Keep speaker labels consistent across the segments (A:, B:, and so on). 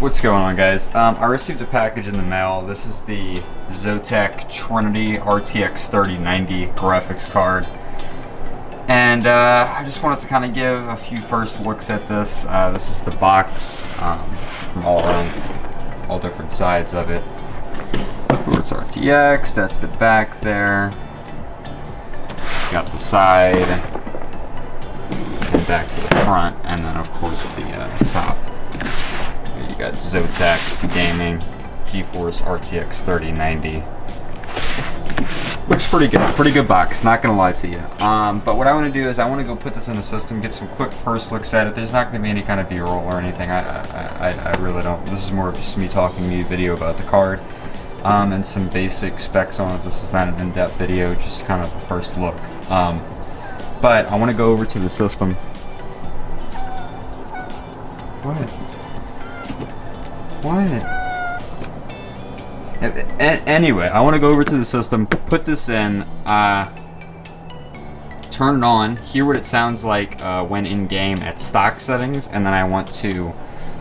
A: What's going on, guys? I received a package in the mail. This is the Zotac Trinity RTX 3090 graphics card. And I just wanted to kind of give a few first looks at this. This is the box from all around, all different sides of it. It's RTX, that's the back there. Got the side, and back to the front, and then of course the top. You got Zotac Gaming GeForce RTX 3090. Looks pretty good box, not gonna lie to you. But what I want to do is I want to go put this in the system, get some quick first looks at it. There's not going to be any kind of B-roll or anything. I really don't. This is more of just me talking to you video about the card, and some basic specs on it. This is not an in-depth video, just kind of a first look. But I want to go over to the system. What? Anyway, I want to go over to the system, put this in, turn it on, hear what it sounds like when in-game at stock settings, and then I want to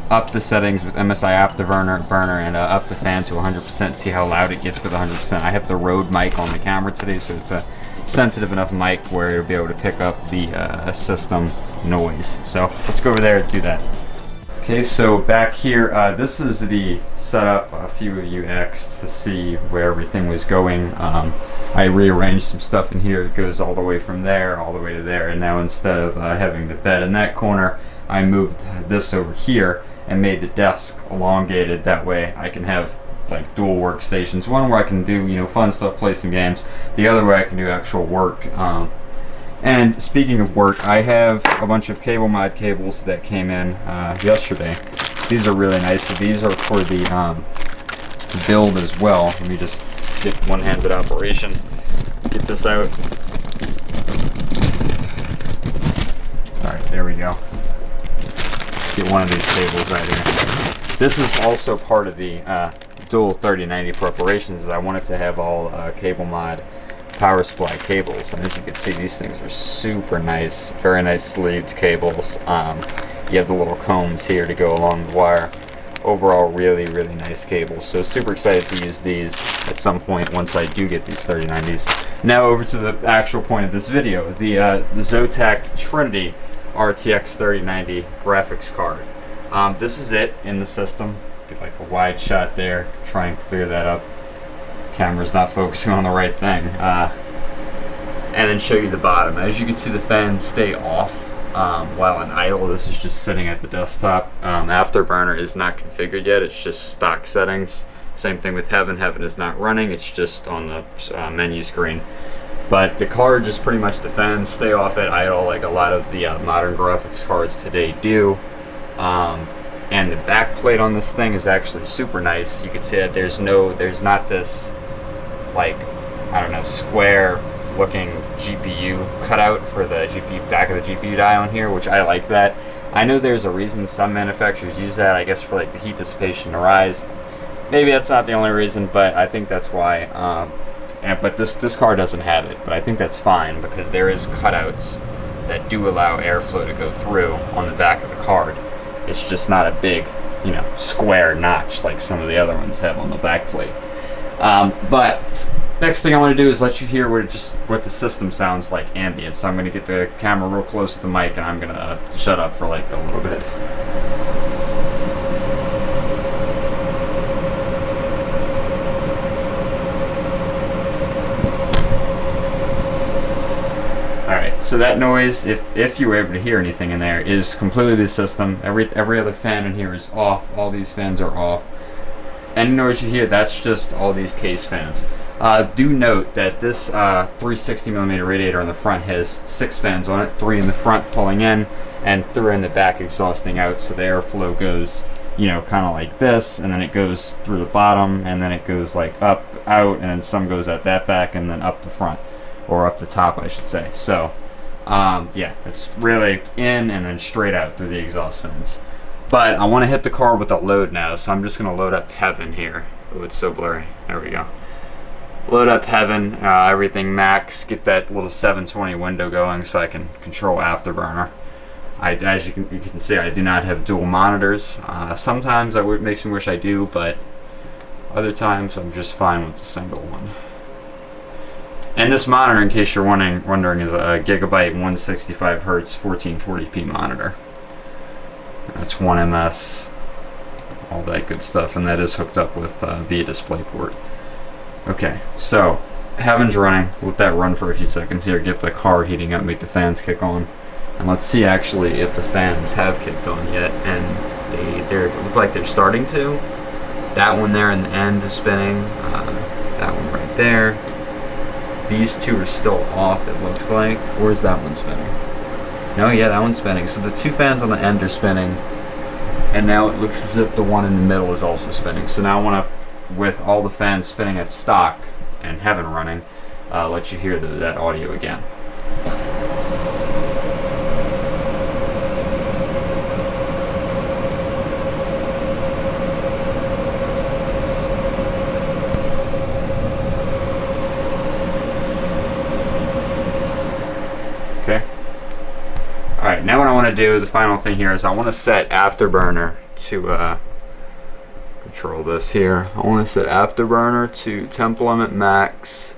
A: up the settings with MSI Afterburner and up the fan to 100%, see how loud it gets with 100%. I have the Rode mic on the camera today, so it's a sensitive enough mic where it'll be able to pick up the system noise. So let's go over there and do that. Okay, so back here, this is the setup. A few of you asked to see where everything was going. I rearranged some stuff in here. It goes all the way from there, all the way to there. And now instead of having the bed in that corner, I moved this over here and made the desk elongated. That way I can have like dual workstations. One where I can do, fun stuff, play some games. The other way I can do actual work. And speaking of work, I have a bunch of cable mod cables that came in yesterday. These are really nice. These are for the build as well. Let me just get one-handed operation. Get this out. Alright, there we go. Get one of these cables right here. This is also part of the dual 3090 preparations. I wanted to have all cable mod power supply cables, and as you can see, these things are super nice, very nice sleeved cables. You have the little combs here to go along the wire. Overall, really nice cables. So super excited to use these at some point once I do get these 3090s. Now over to the actual point of this video, the Zotac Trinity RTX 3090 graphics card. This is it in the system. Get like a wide shot there, try and clear that up. Camera's not focusing on the right thing. And then show you the bottom. As you can see, the fans stay off while in idle. This is just sitting at the desktop. Afterburner is not configured yet. It's just stock settings. Same thing with Heaven. Heaven is not running. It's just on the menu screen. But the card, just pretty much the fans stay off at idle like a lot of the modern graphics cards today do. And the back plate on this thing is actually super nice. You can see that there's not this like, I don't know, square looking GPU cutout for the GPU back of the GPU die on here, which I like that. I know there's a reason some manufacturers use that, I guess for like the heat dissipation to rise. Maybe that's not the only reason, but I think that's why. But this card doesn't have it, but I think that's fine because there is cutouts that do allow airflow to go through on the back of the card. It's just not a big, square notch like some of the other ones have on the back plate. But next thing I want to do is let you hear what the system sounds like ambient. So I'm going to get the camera real close to the mic and I'm going to shut up for like a little bit. Alright, so that noise, if you were able to hear anything in there, is completely the system. Every other fan in here is off. All these fans are off. Any noise you hear, that's just all these case fans. Do note that this 360mm radiator on the front has 6 fans on it, 3 in the front pulling in, and 3 in the back exhausting out, so the airflow goes, kind of like this, and then it goes through the bottom, and then it goes like up, out, and then some goes at that back, and then up the front, or up the top, I should say. So, yeah, it's really in and then straight out through the exhaust fans. But I want to hit the car with a load now, so I'm just going to load up Heaven here. Oh, it's so blurry. There we go. Load up Heaven, everything max, get that little 720 window going so I can control Afterburner. As you can see, I do not have dual monitors. Sometimes it makes me wish I do, but other times I'm just fine with the single one. And this monitor, in case you're wondering, is a Gigabyte 165 Hz 1440p monitor. That's 1ms, all that good stuff, and that is hooked up with via DisplayPort. Okay, so Heaven's running. Let that run for a few seconds here, get the car heating up, make the fans kick on. And let's see actually if the fans have kicked on yet, and they look like they're starting to. That one there in the end is spinning. That one right there. These two are still off, it looks like. Or is that one spinning? No, yeah, that one's spinning. So the two fans on the end are spinning, and now it looks as if the one in the middle is also spinning. So now I want to, with all the fans spinning at stock and Heaven running, let you hear that audio again. Okay. Alright, now what I want to do, the final thing here, is I want to set Afterburner to control this here. I want to set Afterburner to temp limit max,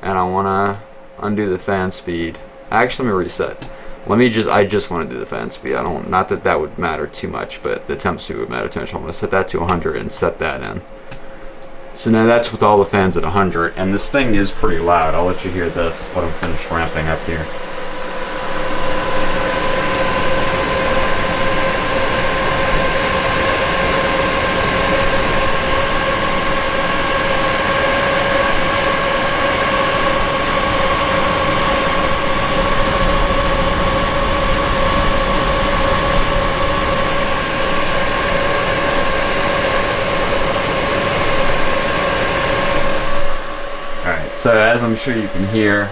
A: and I want to undo the fan speed. Actually, let me reset. I just want to do the fan speed. Not that that would matter too much, but the temp speed would matter too much. I'm going to set that to 100 and set that in. So now that's with all the fans at 100, and this thing is pretty loud. I'll let you hear this. Let them finish ramping up here. So as I'm sure you can hear,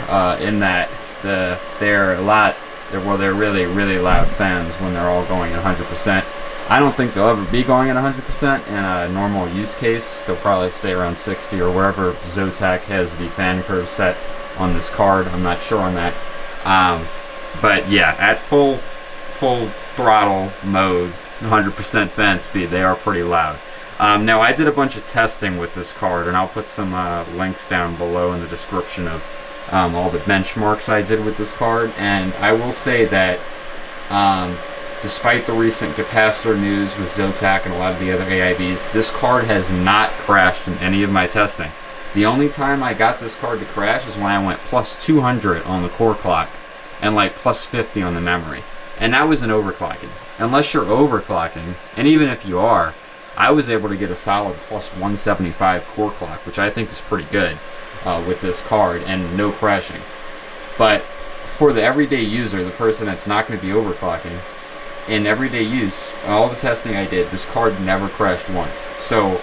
A: in that they're really, really loud fans when they're all going at 100%. I don't think they'll ever be going at 100% in a normal use case. They'll probably stay around 60 or wherever Zotac has the fan curve set on this card. I'm not sure on that. But yeah, at full throttle mode, 100% fan speed, they are pretty loud. Now I did a bunch of testing with this card, and I'll put some links down below in the description of all the benchmarks I did with this card. And I will say that despite the recent capacitor news with Zotac and a lot of the other AIBs, this card has not crashed in any of my testing. The only time I got this card to crash is when I went plus 200 on the core clock and like plus 50 on the memory. And that was an overclocking. Unless you're overclocking, and even if you are, I was able to get a solid plus 175 core clock, which I think is pretty good with this card, and no crashing. But for the everyday user, the person that's not going to be overclocking, in everyday use, all the testing I did, this card never crashed once. So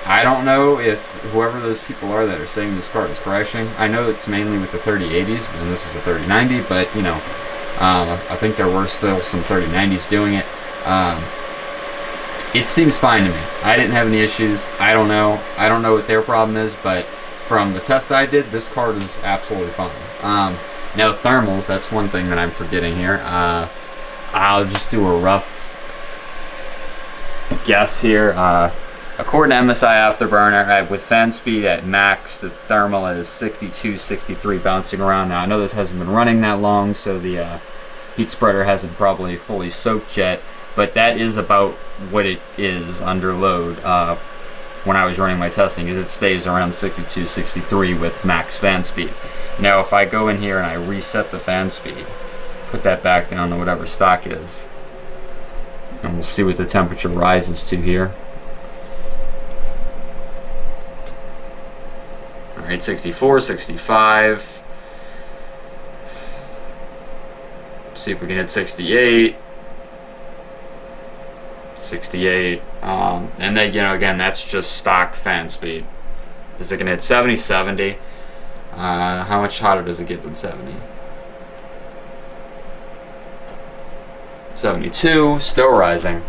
A: I don't know if whoever those people are that are saying this card is crashing. I know it's mainly with the 3080s, and this is a 3090, but you know, I think there were still some 3090s doing it. It seems fine to me. I didn't have any issues. I don't know what their problem is, but from the test I did, this card is absolutely fine. Now thermals, that's one thing that I'm forgetting here. I'll just do a rough guess here. According to MSI Afterburner, with fan speed at max, the thermal is 62, 63 bouncing around. Now I know this hasn't been running that long, so the heat spreader hasn't probably fully soaked yet, but that is about what it is under load when I was running my testing, is it stays around 62, 63 with max fan speed. Now if I go in here and I reset the fan speed, put that back down to whatever stock is, and we'll see what the temperature rises to here. Alright, 64, 65. See if we can hit 68. 68. And then, you know, again, that's just stock fan speed. Is it going to hit 70, 70? How much hotter does it get than 70? 72, still rising.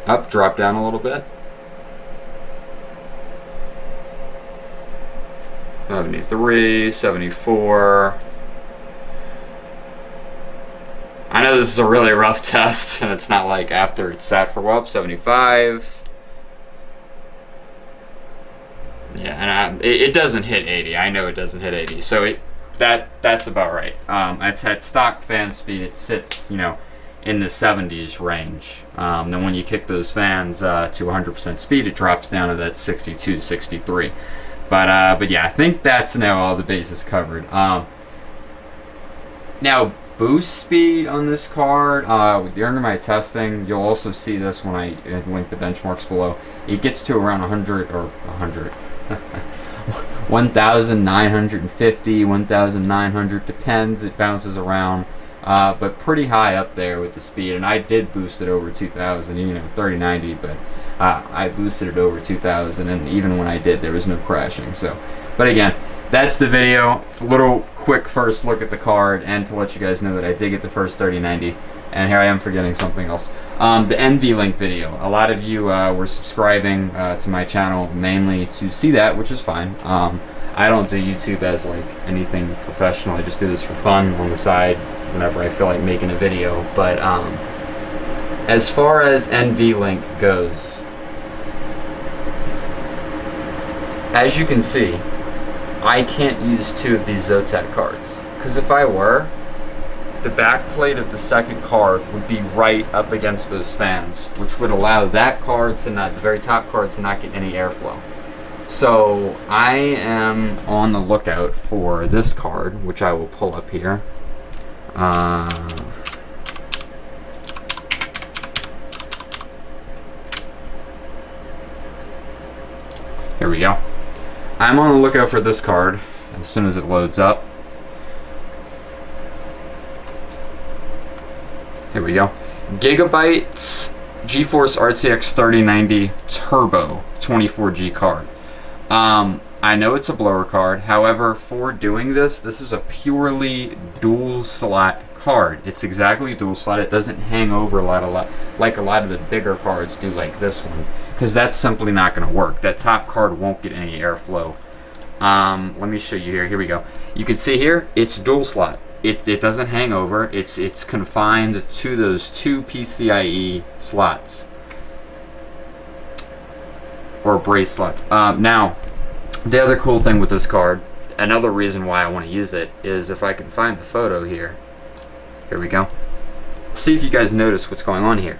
A: Up, drop down a little bit. 73, 74. know this is a really rough test, and it's not like after it's sat for a while. 75. Yeah, and it doesn't hit 80. I know it doesn't hit 80. So that's about right. It's at stock fan speed. It sits, you know, in the 70s range. Then when you kick those fans to 100% speed, it drops down to that 62, 63. But yeah, I think that's now all the bases covered. Now, boost speed on this card, during my testing, you'll also see this when I link the benchmarks below. It gets to around 100 or 100. 1,950, 1,900, depends, it bounces around, but pretty high up there with the speed. And I did boost it over 2,000, you know, 3090, but I boosted it over 2,000, and even when I did, there was no crashing. So, but again, that's the video. A little quick first look at the card, and to let you guys know that I did get the first 3090. And here I am forgetting something else. The NVLink video. A lot of you were subscribing to my channel mainly to see that, which is fine. I don't do YouTube as like anything professional. I just do this for fun on the side whenever I feel like making a video. But as far as NVLink goes, as you can see, I can't use two of these Zotac cards. Because if I were, the back plate of the second card would be right up against those fans, which would allow that card to not, the very top card, to not get any airflow. So I am on the lookout for this card, which I will pull up here. Here we go. I'm on the lookout for this card as soon as it loads up. Here we go. Gigabytes GeForce RTX 3090 Turbo 24G card. I know it's a blower card. However, for doing this is a purely dual slot card. It's exactly dual slot. It doesn't hang over like a lot of the bigger cards do, like this one, because that's simply not going to work. That top card won't get any airflow. Let me show you here. Here we go. You can see here, it's dual slot. It doesn't hang over. It's confined to those two PCIe slots, or brace slots. Now, the other cool thing with this card, another reason why I want to use it, is if I can find the photo here. Here we go. See if you guys notice what's going on here.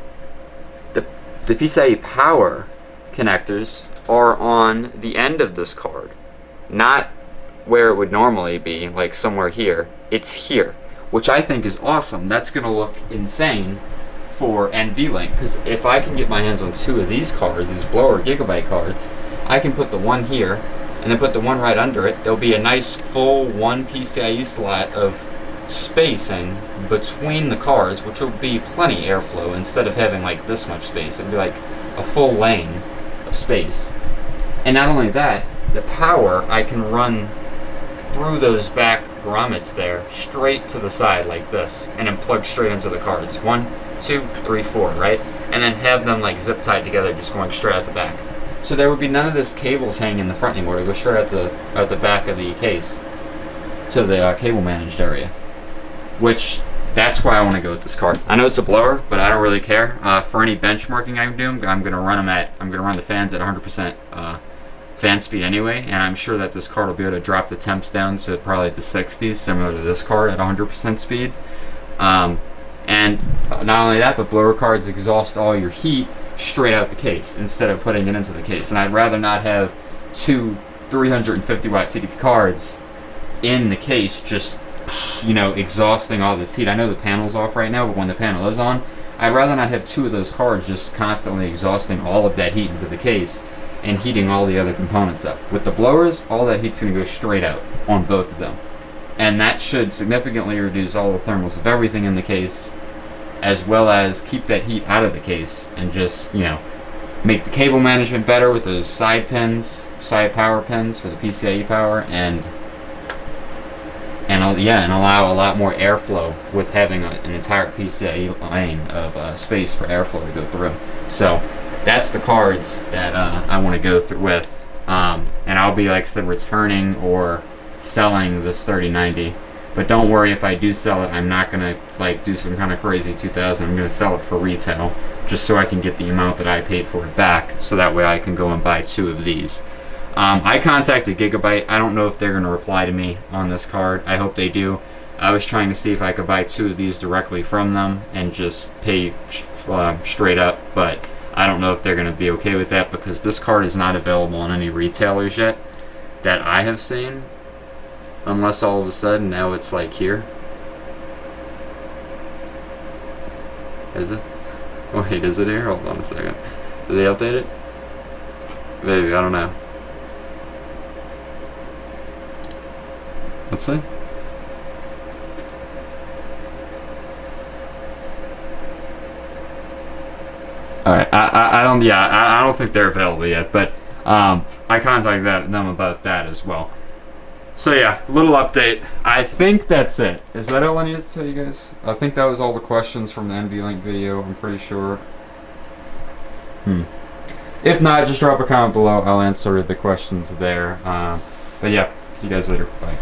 A: The PCIe power connectors are on the end of this card, not where it would normally be, like somewhere here. It's here, which I think is awesome. That's going to look insane for NVLink, because if I can get my hands on two of these cards, these blower Gigabyte cards, I can put the one here and then put the one right under it. There'll be a nice full one PCIe slot of spacing between the cards, which will be plenty airflow instead of having like this much space. It'll be like a full lane of space. And not only that, the power I can run through those back grommets there straight to the side like this, and then plug straight into the cards. 1, 2, 3, 4, right? And then have them like zip tied together, just going straight out the back. So there would be none of this cables hanging in the front anymore. It goes straight out the back of the case to the cable managed area, which that's why I want to go with this card. I know it's a blower, but I don't really care. For any benchmarking I'm doing, I'm gonna run the fans at 100% fan speed anyway, and I'm sure that this card will be able to drop the temps down to probably the 60s, similar to this card at 100% speed. And not only that, but blower cards exhaust all your heat straight out the case instead of putting it into the case. And I'd rather not have two 350 watt TDP cards in the case just, you know, exhausting all this heat. I know the panel's off right now, but when the panel is on, I'd rather not have two of those cards just constantly exhausting all of that heat into the case and heating all the other components up. With the blowers, all that heat's going to go straight out on both of them. And that should significantly reduce all the thermals of everything in the case, as well as keep that heat out of the case and just, you know, make the cable management better with those side pins, side power pins for the PCIe power, and allow a lot more airflow with having an entire PCIe lane of space for airflow to go through. So that's the cards that I want to go through with, and I'll be, like I said, returning or selling this 3090 But don't worry, if I do sell it, I'm not gonna like do some kind of crazy 2,000. I'm gonna sell it for retail, just so I can get the amount that I paid for it back, so that way I can go and buy 2 of these. I contacted Gigabyte. I don't know if they're gonna reply to me on this card. I hope they do. I was trying to see if I could buy 2 of these directly from them and just pay straight up, but I don't know if they're gonna be okay with that, because this card is not available on any retailers yet that I have seen. Unless all of a sudden now it's like here. Is it? Wait, is it here? Hold on a second. Did they update it? Maybe, I don't know. Let's see. Alright, I don't think they're available yet, but I contacted them about that as well. So yeah, little update. I think that's it. Is that all I needed to tell you guys? I think that was all the questions from the NVLink video, I'm pretty sure. If not, just drop a comment below. I'll answer the questions there. But yeah, see you guys later. Bye.